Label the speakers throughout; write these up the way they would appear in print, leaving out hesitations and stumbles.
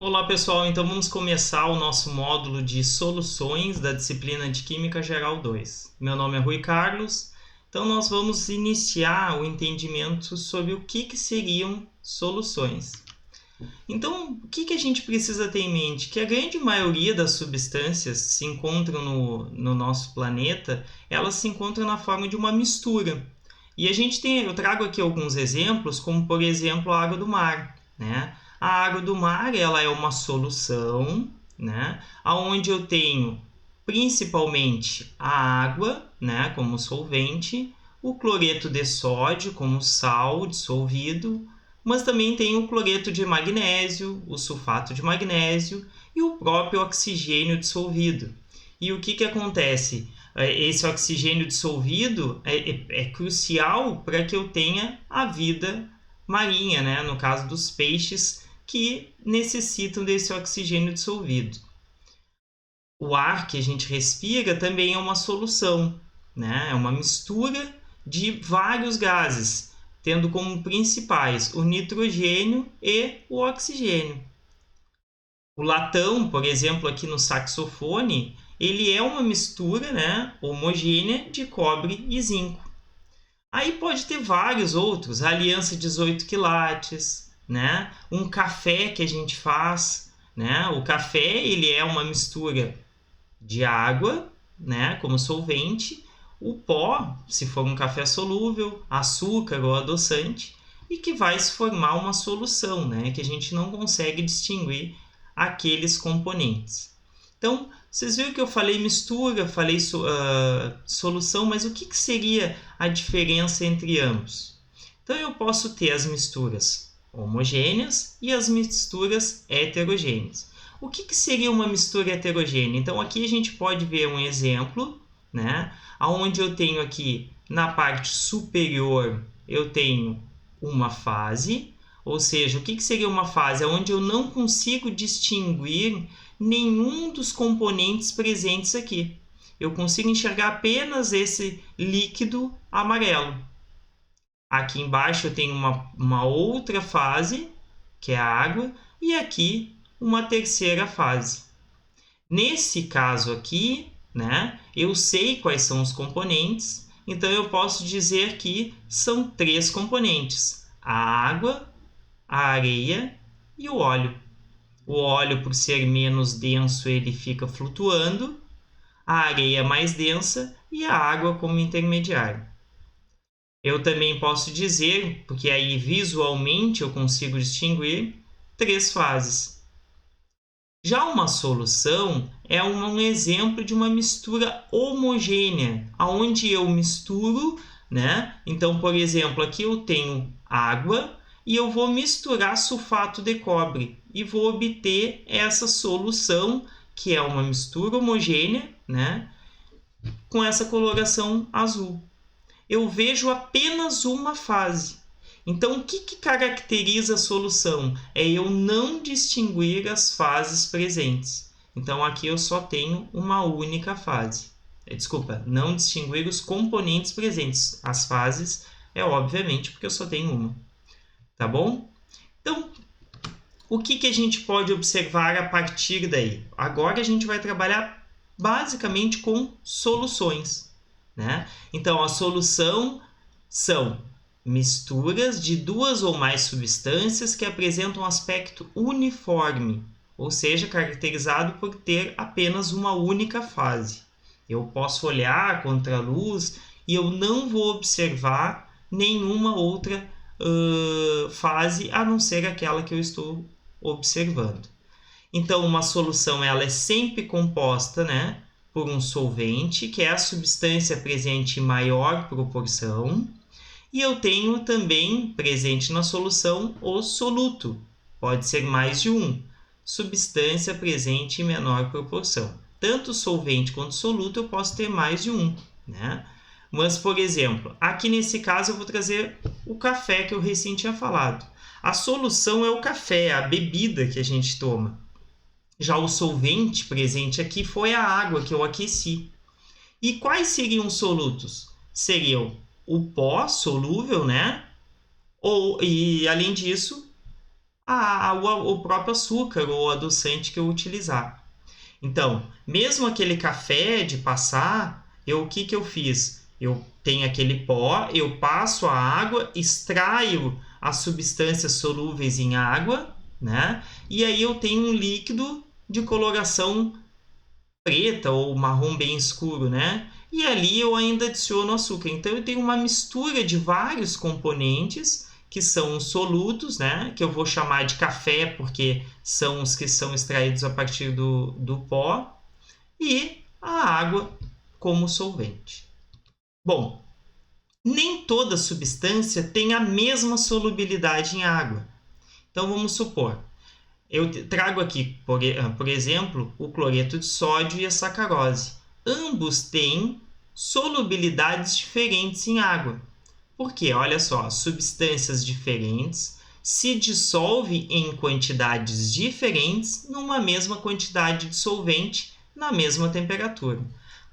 Speaker 1: Olá pessoal, então vamos começar o nosso módulo de soluções da disciplina de Química Geral 2. Meu nome é Rui Carlos, então nós vamos iniciar o entendimento sobre o que seriam soluções. Então, o que a gente precisa ter em mente? Que a grande maioria das substâncias se encontram no nosso planeta, elas se encontram na forma de uma mistura. E eu trago aqui alguns exemplos, como por exemplo a água do mar, né? A água do mar, ela é uma solução, né? Onde eu tenho principalmente a água, né, como solvente, o cloreto de sódio como sal dissolvido, mas também tem o cloreto de magnésio, o sulfato de magnésio e o próprio oxigênio dissolvido. E o que acontece? Esse oxigênio dissolvido é crucial para que eu tenha a vida marinha, né? No caso dos peixes que necessitam desse oxigênio dissolvido. O ar que a gente respira também é uma solução, né? É uma mistura de vários gases, tendo como principais o nitrogênio e o oxigênio. O latão, por exemplo, aqui no saxofone, ele é uma mistura, né, homogênea de cobre e zinco. Aí pode ter vários outros, a aliança 18 quilates, né? Um café que a gente faz, né? O café ele é uma mistura de água, né, como solvente, o pó, se for um café solúvel, açúcar ou adoçante, e que vai se formar uma solução, né, que a gente não consegue distinguir aqueles componentes. Então, vocês viram que eu falei mistura, falei solução, mas o que seria a diferença entre ambos? Então, eu posso ter as misturas homogêneas e as misturas heterogêneas. O que seria uma mistura heterogênea? Então, aqui a gente pode ver um exemplo, né? Onde eu tenho aqui na parte superior, eu tenho uma fase, ou seja, o que seria uma fase? É onde eu não consigo distinguir nenhum dos componentes presentes aqui. Eu consigo enxergar apenas esse líquido amarelo. Aqui embaixo eu tenho uma outra fase, que é a água, e aqui uma terceira fase. Nesse caso aqui, né, eu sei quais são os componentes, então eu posso dizer que são 3 componentes: a água, a areia e o óleo. O óleo, por ser menos denso, ele fica flutuando, a areia mais densa e a água como intermediário. Eu também posso dizer, porque aí visualmente eu consigo distinguir 3 fases. Já uma solução é um exemplo de uma mistura homogênea, onde eu misturo, né? Então, por exemplo, aqui eu tenho água e eu vou misturar sulfato de cobre e vou obter essa solução, que é uma mistura homogênea, né? Com essa coloração azul. Eu vejo apenas uma fase. Então, o que caracteriza a solução? É eu não distinguir as fases presentes. Então, aqui eu só tenho uma única fase. Desculpa, não distinguir os componentes presentes. As fases é obviamente porque eu só tenho uma. Tá bom? Então, o que a gente pode observar a partir daí? Agora a gente vai trabalhar basicamente com soluções, né? Então, a solução são misturas de 2 ou mais substâncias que apresentam um aspecto uniforme, ou seja, caracterizado por ter apenas uma única fase. Eu posso olhar contra a luz e eu não vou observar nenhuma outra fase a não ser aquela que eu estou observando. Então, uma solução ela é sempre composta, né, por um solvente, que é a substância presente em maior proporção, e eu tenho também presente na solução o soluto, pode ser mais de um, substância presente em menor proporção. Tanto solvente quanto soluto eu posso ter mais de um, né? Mas, por exemplo, aqui nesse caso eu vou trazer o café que eu recém tinha falado. A solução é o café, a bebida que a gente toma. Já o solvente presente aqui foi a água que eu aqueci. E quais seriam os solutos? Seriam o pó solúvel, né? E além disso, o próprio açúcar ou adoçante que eu utilizar. Então, mesmo aquele café de passar, o que eu fiz? Eu tenho aquele pó, eu passo a água, extraio as substâncias solúveis em água, né? E aí eu tenho um líquido de coloração preta ou marrom bem escuro, né? E ali eu ainda adiciono açúcar. Então eu tenho uma mistura de vários componentes que são solutos, né? Que eu vou chamar de café porque são os que são extraídos a partir do pó, e a água como solvente. Bom, nem toda substância tem a mesma solubilidade em água. Então vamos supor, eu trago aqui, por exemplo, o cloreto de sódio e a sacarose. Ambos têm solubilidades diferentes em água. Por quê? Olha só, substâncias diferentes se dissolvem em quantidades diferentes numa mesma quantidade de solvente na mesma temperatura.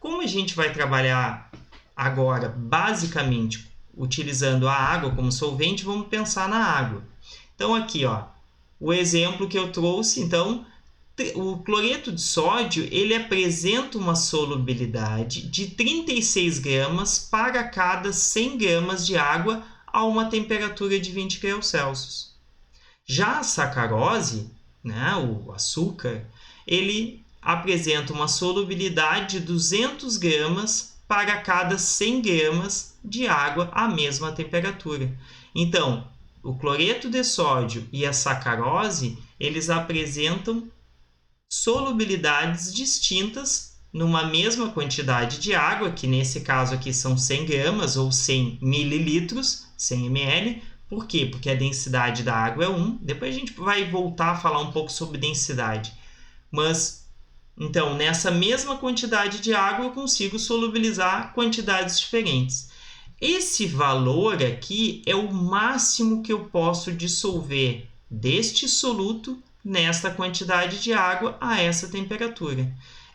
Speaker 1: Como a gente vai trabalhar agora basicamente utilizando a água como solvente, vamos pensar na água. Então aqui, ó, o exemplo que eu trouxe, então, o cloreto de sódio ele apresenta uma solubilidade de 36 gramas para cada 100 gramas de água a uma temperatura de 20 graus Celsius. Já a sacarose, né, o açúcar, ele apresenta uma solubilidade de 200 gramas para cada 100 gramas de água à mesma temperatura. Então, o cloreto de sódio e a sacarose, eles apresentam solubilidades distintas numa mesma quantidade de água, que nesse caso aqui são 100 gramas ou 100 mililitros, 100 ml. Por quê? Porque a densidade da água é 1. Depois a gente vai voltar a falar um pouco sobre densidade. Mas, então, nessa mesma quantidade de água eu consigo solubilizar quantidades diferentes. Esse valor aqui é o máximo que eu posso dissolver deste soluto nesta quantidade de água a essa temperatura.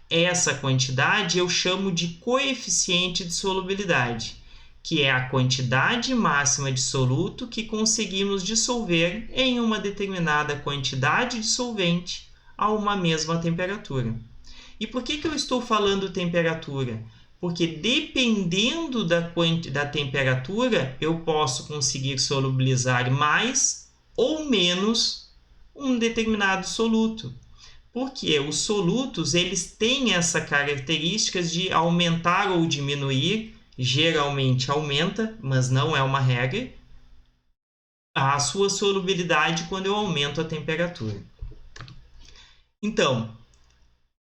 Speaker 1: Essa quantidade eu chamo de coeficiente de solubilidade, que é a quantidade máxima de soluto que conseguimos dissolver em uma determinada quantidade de solvente a uma mesma temperatura. E por que eu estou falando temperatura? Porque dependendo da temperatura, eu posso conseguir solubilizar mais ou menos um determinado soluto. Porque os solutos eles têm essa característica de aumentar ou diminuir, geralmente aumenta, mas não é uma regra, a sua solubilidade quando eu aumento a temperatura. Então,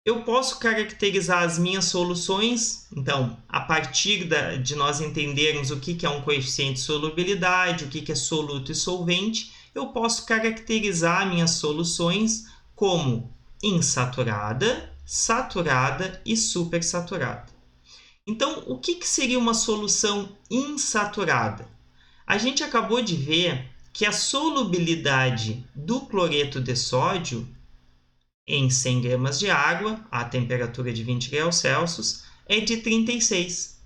Speaker 1: eu posso caracterizar as minhas soluções, então, a partir de nós entendermos o que é um coeficiente de solubilidade, o que é soluto e solvente, eu posso caracterizar minhas soluções como insaturada, saturada e supersaturada. Então, o que seria uma solução insaturada? A gente acabou de ver que a solubilidade do cloreto de sódio em 100 gramas de água, a temperatura de 20 graus Celsius, é de 36.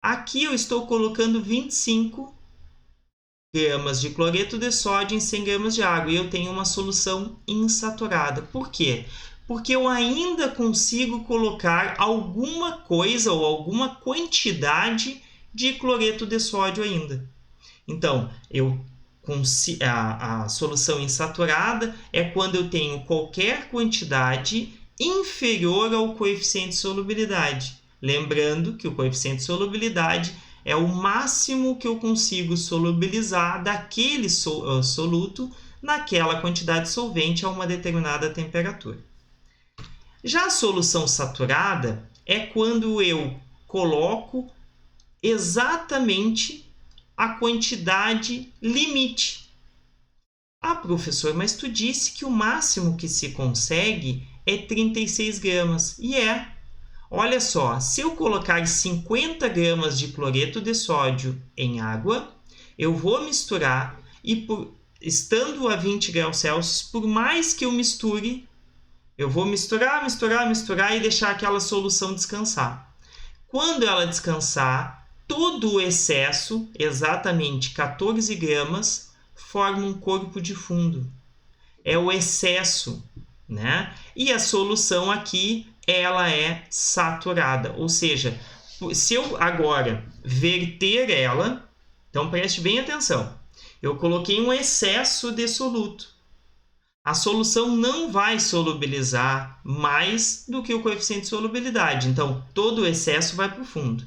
Speaker 1: Aqui eu estou colocando 25 gramas de cloreto de sódio em 100 gramas de água e eu tenho uma solução insaturada. Por quê? Porque eu ainda consigo colocar alguma coisa ou alguma quantidade de cloreto de sódio ainda. Então, a solução insaturada é quando eu tenho qualquer quantidade inferior ao coeficiente de solubilidade. Lembrando que o coeficiente de solubilidade é o máximo que eu consigo solubilizar daquele soluto naquela quantidade de solvente a uma determinada temperatura. Já a solução saturada é quando eu coloco exatamente a quantidade limite. Ah, professor, mas tu disse que o máximo que se consegue é 36 gramas. E é. Olha só, se eu colocar 50 gramas de cloreto de sódio em água, eu vou misturar e, estando a 20 graus Celsius, por mais que eu misture, eu vou misturar e deixar aquela solução descansar. Quando ela descansar, todo o excesso, exatamente 14 gramas, forma um corpo de fundo. é o excesso, né? E a solução aqui, ela é saturada, ou seja, se eu agora verter ela, então preste bem atenção, eu coloquei um excesso de soluto. A solução não vai solubilizar mais do que o coeficiente de solubilidade, então todo o excesso vai para o fundo.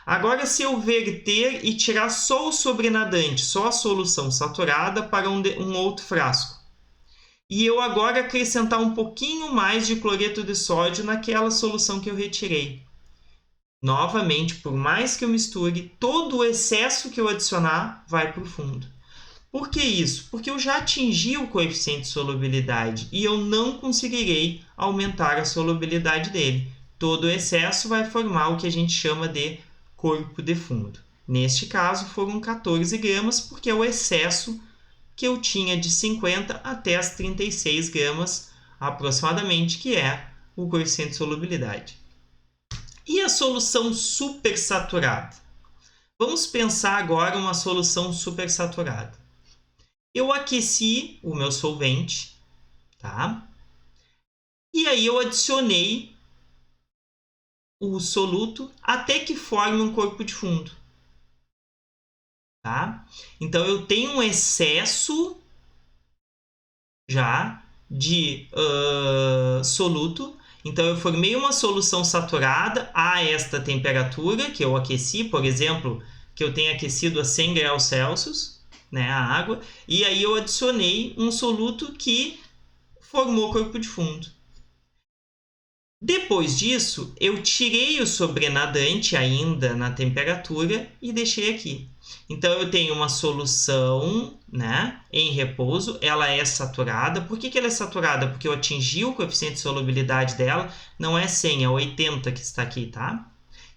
Speaker 1: Agora, se eu verter e tirar só o sobrenadante, só a solução saturada para um outro frasco, e eu agora acrescentar um pouquinho mais de cloreto de sódio naquela solução que eu retirei. Novamente, por mais que eu misture, todo o excesso que eu adicionar vai para o fundo. Por que isso? Porque eu já atingi o coeficiente de solubilidade e eu não conseguirei aumentar a solubilidade dele. Todo o excesso vai formar o que a gente chama de corpo de fundo. Neste caso, foram 14 gramas, porque é o excesso que eu tinha de 50 até as 36 gramas, aproximadamente, que é o coeficiente de solubilidade. E a solução supersaturada? Vamos pensar agora uma solução supersaturada. Eu aqueci o meu solvente, tá? E aí eu adicionei o soluto até que forme um corpo de fundo, tá? Então eu tenho um excesso já de soluto. Então eu formei uma solução saturada a esta temperatura que eu aqueci, por exemplo, que eu tenho aquecido a 100 graus Celsius, né, a água, e aí eu adicionei um soluto que formou corpo de fundo. Depois disso, eu tirei o sobrenadante ainda na temperatura e deixei aqui. Então, eu tenho uma solução, né, em repouso, ela é saturada. Por que ela é saturada? Porque eu atingi o coeficiente de solubilidade dela, não é 100, é 80 que está aqui, tá?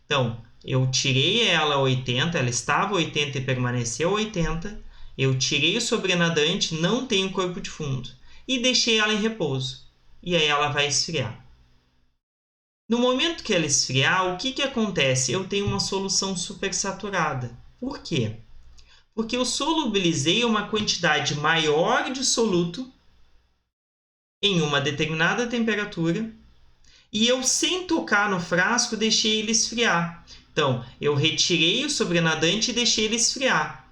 Speaker 1: Então, eu tirei ela a 80, ela estava a 80 e permaneceu a 80. Eu tirei o sobrenadante, não tem o corpo de fundo, e deixei ela em repouso. E aí ela vai esfriar. No momento que ela esfriar, o que acontece? Eu tenho uma solução supersaturada. Por quê? Porque eu solubilizei uma quantidade maior de soluto em uma determinada temperatura e eu, sem tocar no frasco, deixei ele esfriar. Então, eu retirei o sobrenadante e deixei ele esfriar.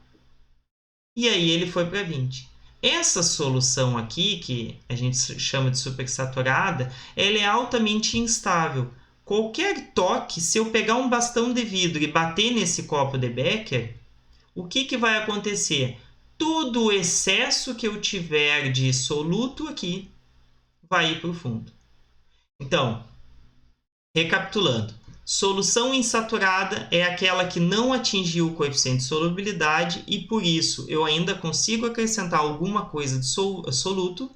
Speaker 1: E aí ele foi para 20. Essa solução aqui, que a gente chama de supersaturada, ela é altamente instável. Qualquer toque, se eu pegar um bastão de vidro e bater nesse copo de Becker, o que vai acontecer? Todo o excesso que eu tiver de soluto aqui vai ir para o fundo. Então, recapitulando. Solução insaturada é aquela que não atingiu o coeficiente de solubilidade e, por isso, eu ainda consigo acrescentar alguma coisa de soluto.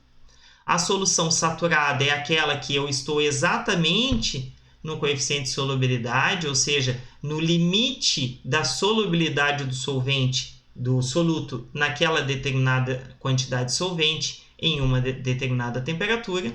Speaker 1: A solução saturada é aquela que eu estou exatamente no coeficiente de solubilidade, ou seja, no limite da solubilidade do solvente, do soluto, naquela determinada quantidade de solvente em uma determinada temperatura.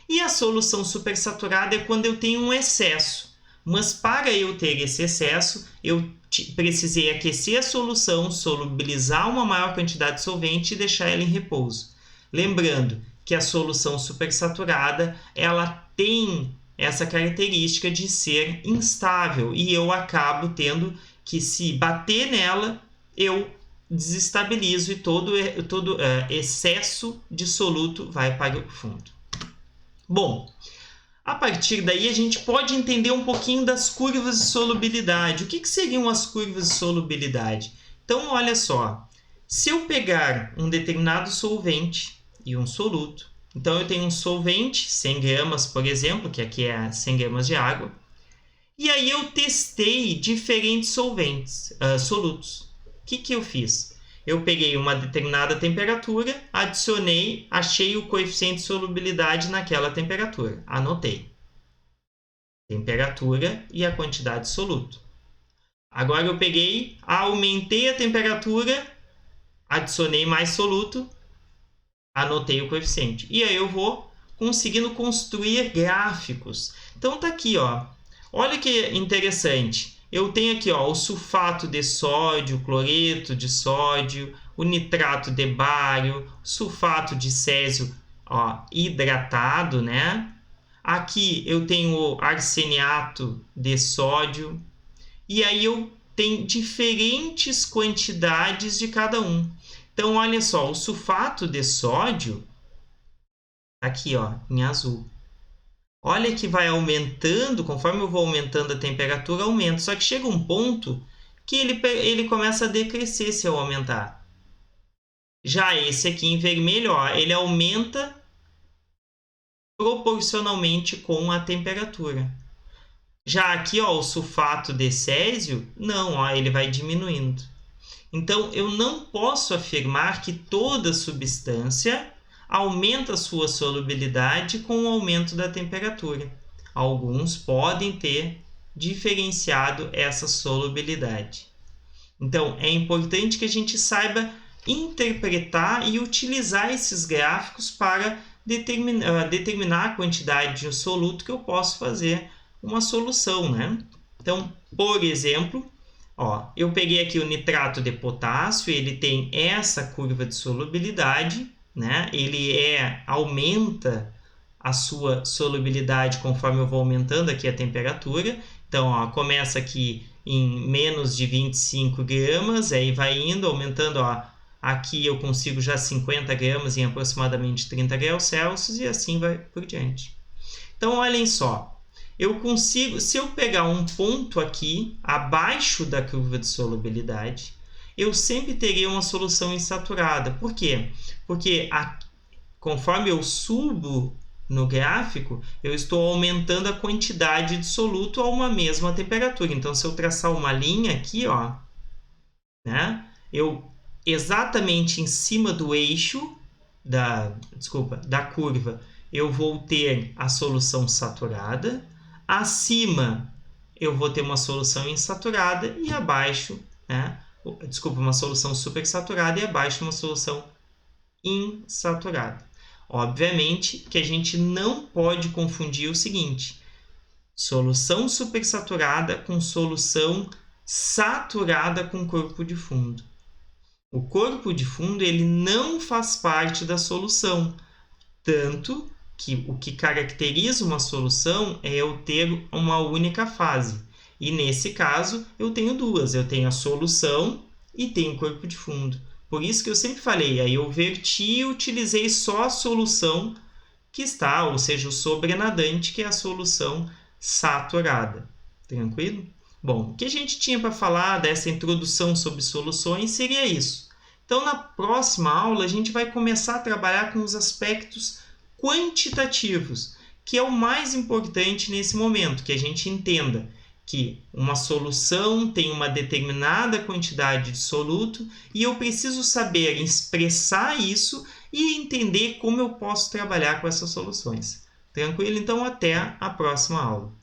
Speaker 1: E a solução supersaturada é quando eu tenho um excesso. Mas para eu ter esse excesso, eu precisei aquecer a solução, solubilizar uma maior quantidade de solvente e deixar ela em repouso. Lembrando que a solução supersaturada, ela tem essa característica de ser instável e eu acabo tendo que, se bater nela, eu desestabilizo e todo excesso de soluto vai para o fundo. Bom, a partir daí a gente pode entender um pouquinho das curvas de solubilidade. O que seriam as curvas de solubilidade? Então, olha só, se eu pegar um determinado solvente e um soluto, então eu tenho um solvente, 100 gramas, por exemplo, que aqui é 100 gramas de água, e aí eu testei diferentes solutos. O que eu fiz? Eu peguei uma determinada temperatura, adicionei, achei o coeficiente de solubilidade naquela temperatura. Anotei. Temperatura e a quantidade de soluto. Agora eu peguei, aumentei a temperatura, adicionei mais soluto, anotei o coeficiente. E aí eu vou conseguindo construir gráficos. Então tá aqui, ó. Olha que interessante. Eu tenho aqui, ó, o sulfato de sódio, o cloreto de sódio, o nitrato de bário, sulfato de césio ó, hidratado, né? Aqui eu tenho o arseniato de sódio. E aí eu tenho diferentes quantidades de cada um. Então, olha só, o sulfato de sódio, aqui ó, em azul. Olha que vai aumentando, conforme eu vou aumentando a temperatura, aumenta. Só que chega um ponto que ele começa a decrescer se eu aumentar. Já esse aqui em vermelho, ó, ele aumenta proporcionalmente com a temperatura. Já aqui, ó, o sulfato de césio, não, ó, ele vai diminuindo. Então, eu não posso afirmar que toda substância aumenta a sua solubilidade com o aumento da temperatura. Alguns podem ter diferenciado essa solubilidade. Então, é importante que a gente saiba interpretar e utilizar esses gráficos para determinar a quantidade de um soluto que eu posso fazer uma solução, né? Então, por exemplo, ó, eu peguei aqui o nitrato de potássio, ele tem essa curva de solubilidade, né? Ele aumenta a sua solubilidade conforme eu vou aumentando aqui a temperatura. Então, ó, começa aqui em menos de 25 gramas, aí vai indo, aumentando, ó, aqui eu consigo já 50 gramas em aproximadamente 30 graus Celsius e assim vai por diante. Então, olhem só. Eu consigo, se eu pegar um ponto aqui abaixo da curva de solubilidade, eu sempre terei uma solução insaturada. Por quê? Porque conforme eu subo no gráfico, eu estou aumentando a quantidade de soluto a uma mesma temperatura. Então, se eu traçar uma linha aqui, ó, né, eu exatamente em cima do eixo da curva, eu vou ter a solução saturada. Acima, eu vou ter uma solução insaturada e abaixo, né? Uma solução supersaturada e abaixo uma solução insaturada. Obviamente que a gente não pode confundir o seguinte: solução supersaturada com solução saturada com corpo de fundo. O corpo de fundo ele não faz parte da solução, tanto que o que caracteriza uma solução é eu ter uma única fase. E nesse caso, eu tenho duas. Eu tenho a solução e tenho o corpo de fundo. Por isso que eu sempre falei, aí eu verti e utilizei só a solução que está, ou seja, o sobrenadante, que é a solução saturada. Tranquilo? Bom, o que a gente tinha para falar dessa introdução sobre soluções seria isso. Então, na próxima aula, a gente vai começar a trabalhar com os aspectos quantitativos, que é o mais importante nesse momento, que a gente entenda que uma solução tem uma determinada quantidade de soluto e eu preciso saber expressar isso e entender como eu posso trabalhar com essas soluções. Tranquilo? Então, até a próxima aula.